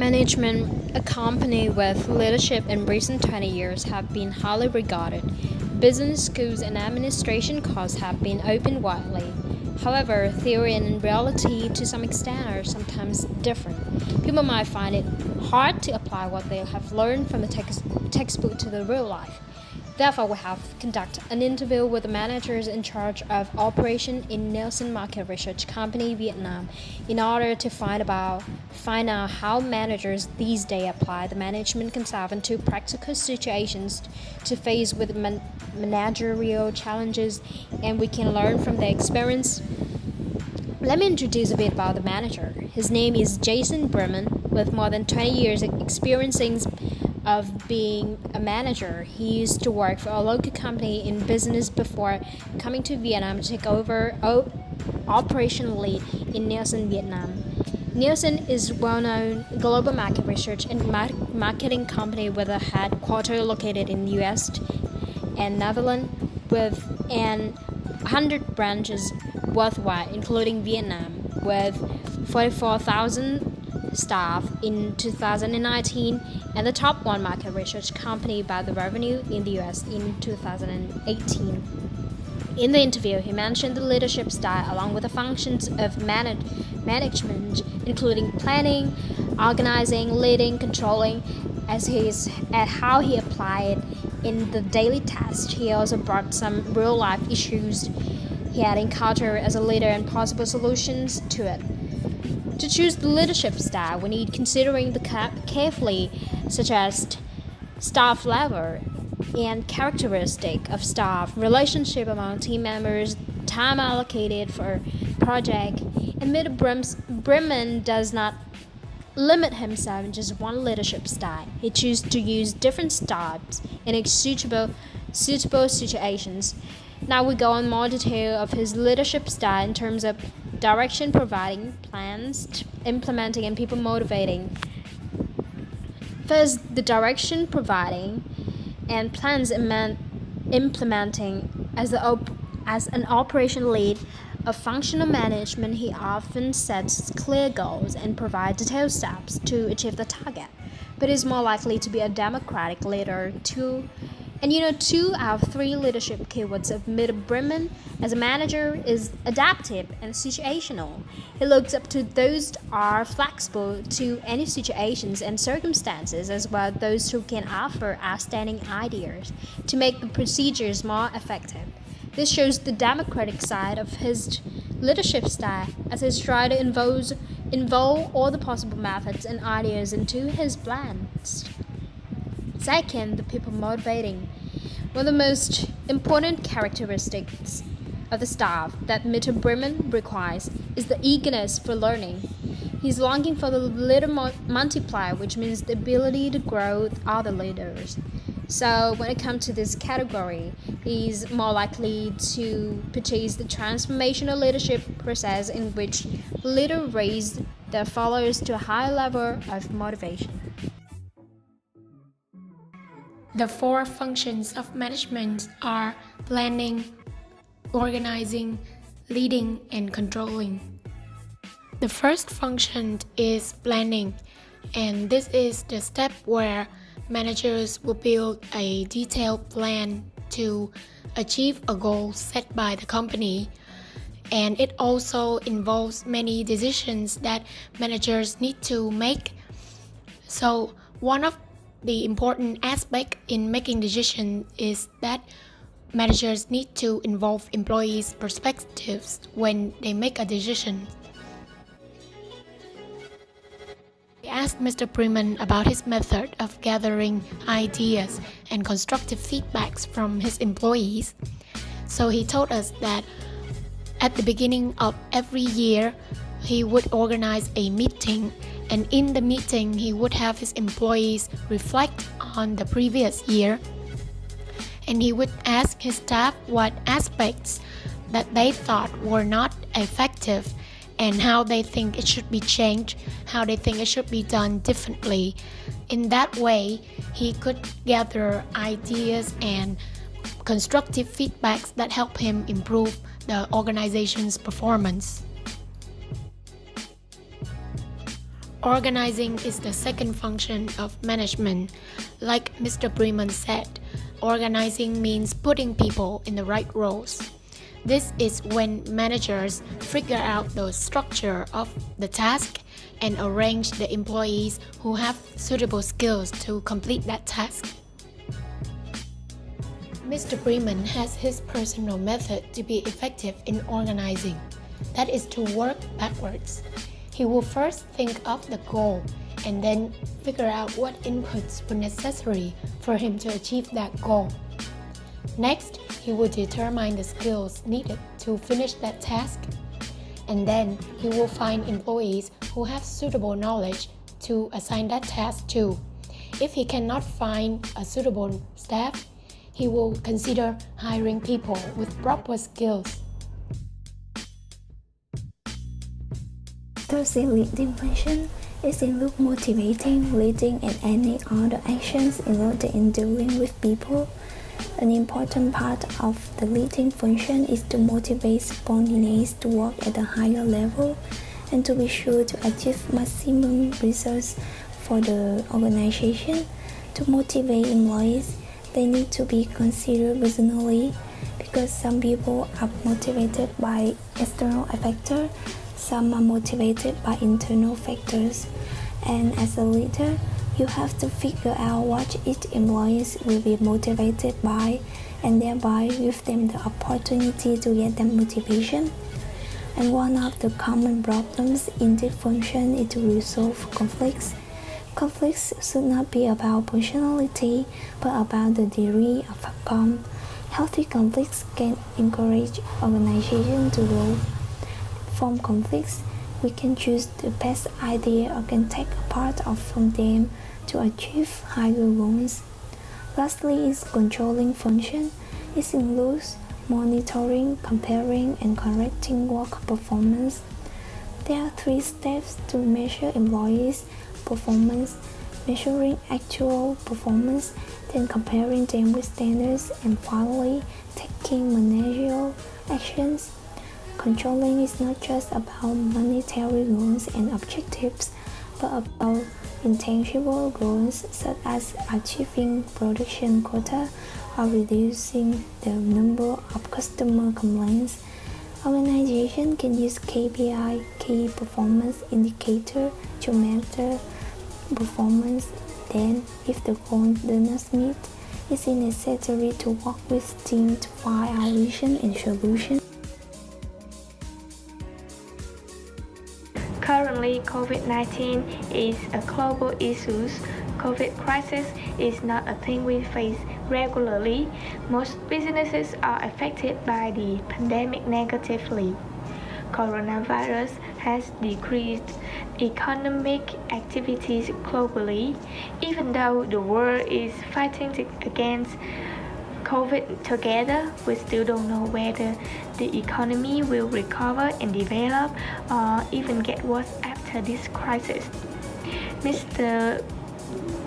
Management, a company with leadership in recent 20 years, have been highly regarded. Business schools and administration courses have been opened widely. However, theory and reality to some extent are sometimes different. People might find it hard to apply what they have learned from the textbook to the real life. Therefore, we have conducted an interview with the managers in charge of operation in Nielsen Market Research Company, Vietnam, in order to find out how managers these days apply the management concept to practical situations to face with managerial challenges, and we can learn from their experience. Let me introduce a bit about the manager. His name is Jason Bremen, with more than 20 years experience of being a manager. He used to work for a local company in business before coming to Vietnam to take over operation lead in Nielsen, Vietnam. Nielsen is a well-known global market research and marketing company with a headquarters located in the US and Netherlands, with 100 branches worldwide, including Vietnam, with 44,000 staff in 2019, and the top one market research company by the revenue in the US in 2018. In the interview, he mentioned the leadership style along with the functions of management, including planning, organizing, leading, controlling, at how he applied it in the daily tasks. He also brought some real-life issues he had encountered as a leader and possible solutions to it. To choose the leadership style, we need considering the carefully, such as staff level and characteristic of staff, relationship among team members, time allocated for project, and Mr. Bremen does not limit himself in just one leadership style. He chooses to use different styles in suitable situations. Now we go in more detail of his leadership style in terms of direction providing, plans implementing, and people motivating. First, the direction providing and plans implementing. As an operation lead of functional management, he often sets clear goals and provides detailed steps to achieve the target, but is more likely to be a democratic leader too. And 2 out of 3 leadership keywords of Mr. Bremen as a manager is adaptive and situational. He looks up to those that are flexible to any situations and circumstances, as well as those who can offer outstanding ideas to make the procedures more effective. This shows the democratic side of his leadership style, as he tries to involve all the possible methods and ideas into his plans. Second, the people motivating. One of the most important characteristics of the staff that Mr. Bremen requires is the eagerness for learning. He's longing for the leader multiplier, which means the ability to grow with other leaders. So when it comes to this category, he's more likely to purchase the transformational leadership process in which leaders raise their followers to a higher level of motivation. The 4 functions of management are planning, organizing, leading, and controlling. The first function is planning, and this is the step where managers will build a detailed plan to achieve a goal set by the company, and it also involves many decisions that managers need to make. So one of the important aspect in making decisions is that managers need to involve employees' perspectives when they make a decision. We asked Mr. Bremen about his method of gathering ideas and constructive feedbacks from his employees. So he told us that at the beginning of every year, he would organize a meeting, and in the meeting, he would have his employees reflect on the previous year, and he would ask his staff what aspects that they thought were not effective and how they think it should be changed, how they think it should be done differently. In that way, he could gather ideas and constructive feedbacks that help him improve the organization's performance. Organizing is the second function of management. Like Mr. Bremen said, organizing means putting people in the right roles. This is when managers figure out the structure of the task and arrange the employees who have suitable skills to complete that task. Mr. Bremen has his personal method to be effective in organizing. That is to work backwards. He will first think of the goal and then figure out what inputs were necessary for him to achieve that goal. Next, he will determine the skills needed to finish that task. And then he will find employees who have suitable knowledge to assign that task to. If he cannot find a suitable staff, he will consider hiring people with proper skills. The leading function is include motivating, leading, and any other actions involved in dealing with people. An important part of the leading function is to motivate subordinates to work at a higher level and to be sure to achieve maximum results for the organization. To motivate employees, they need to be considered personally because some people are motivated by external factors. Some are motivated by internal factors, and as a leader, you have to figure out what each employee will be motivated by, and thereby give them the opportunity to get that motivation. And one of the common problems in this function is to resolve conflicts. Conflicts should not be about personality, but about the degree of outcome. Healthy conflicts can encourage organization to grow. From conflicts, we can choose the best idea or can take a part from them to achieve higher goals. Lastly is controlling function. It includes monitoring, comparing, and correcting work performance. There are 3 steps to measure employees' performance: measuring actual performance, then comparing them with standards, and finally taking managerial actions. Controlling is not just about monetary goals and objectives, but about intangible goals such as achieving production quota or reducing the number of customer complaints. Organization can use KPI, key performance indicator, to measure performance. Then, if the goal does not meet, it is necessary to work with team to find a vision and solution. Currently, COVID-19 is a global issue. COVID crisis is not a thing we face regularly. Most businesses are affected by the pandemic negatively. Coronavirus has decreased economic activities globally. Even though the world is fighting against COVID together, we still don't know whether the economy will recover and develop or even get worse after this crisis. Mr.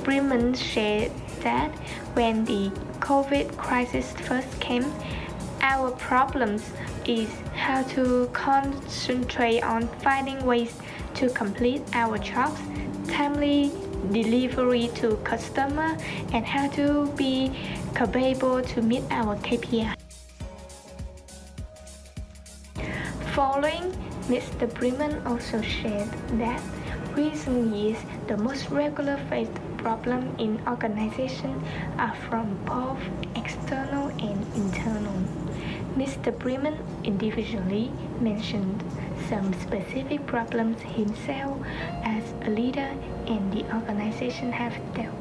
Bremen said that when the COVID crisis first came, our problems is how to concentrate on finding ways to complete our jobs, timely delivery to customer, and how to be capable to meet our KPI. Following, Mr. Bremen also shared that recent years the most regular faced problem in organization are from both external and internal. Mr. Bremen individually mentioned some specific problems himself as a leader and the organization have dealt.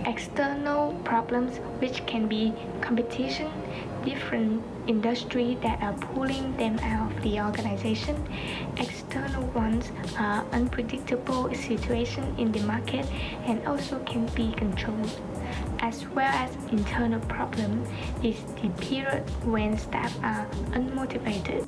External problems, which can be competition, different industry that are pulling them out of the organization. External ones are unpredictable situation in the market and also can be controlled. As well as internal problem is the period when staff are unmotivated.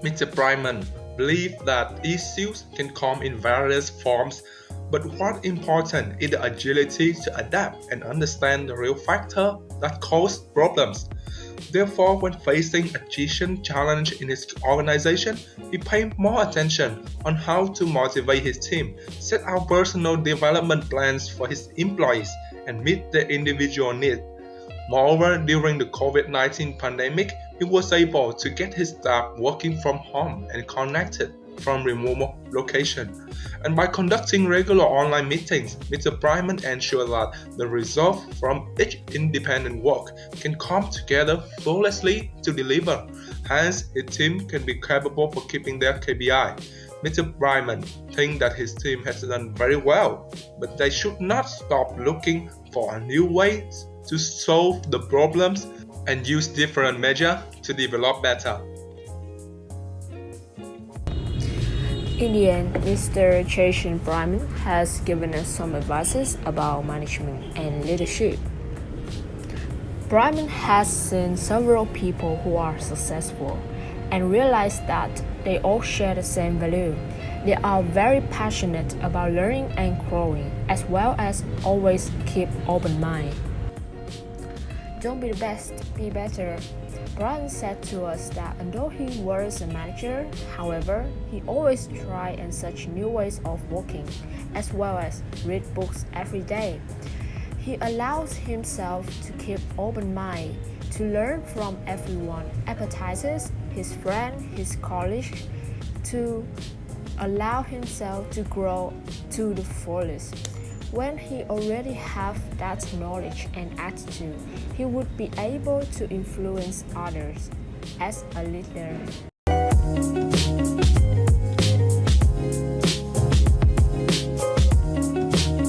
Mr. Bremen believes that issues can come in various forms, but what's important is the agility to adapt and understand the real factor that cause problems. Therefore, when facing a decision challenge in his organization, he paid more attention on how to motivate his team, set out personal development plans for his employees, and meet their individual needs. Moreover, during the COVID-19 pandemic, he was able to get his staff working from home and connected from remote location. And by conducting regular online meetings, Mr. Bryman ensured that the results from each independent work can come together flawlessly to deliver. Hence, his team can be capable for keeping their KPI. Mr. Bryman thinks that his team has done very well, but they should not stop looking for new ways to solve the problems and use different measures to develop better. In the end, Mr. Jason Bryman has given us some advices about management and leadership. Bryman has seen several people who are successful and realized that they all share the same value. They are very passionate about learning and growing, as well as always keep open mind. Don't be the best, be better. Brian said to us that although he was a manager, however, he always tried and search new ways of working, as well as read books every day. He allows himself to keep open mind, to learn from everyone, appetizers, his friend, his colleagues, to allow himself to grow to the fullest. When he already have that knowledge and attitude, he would be able to influence others as a leader.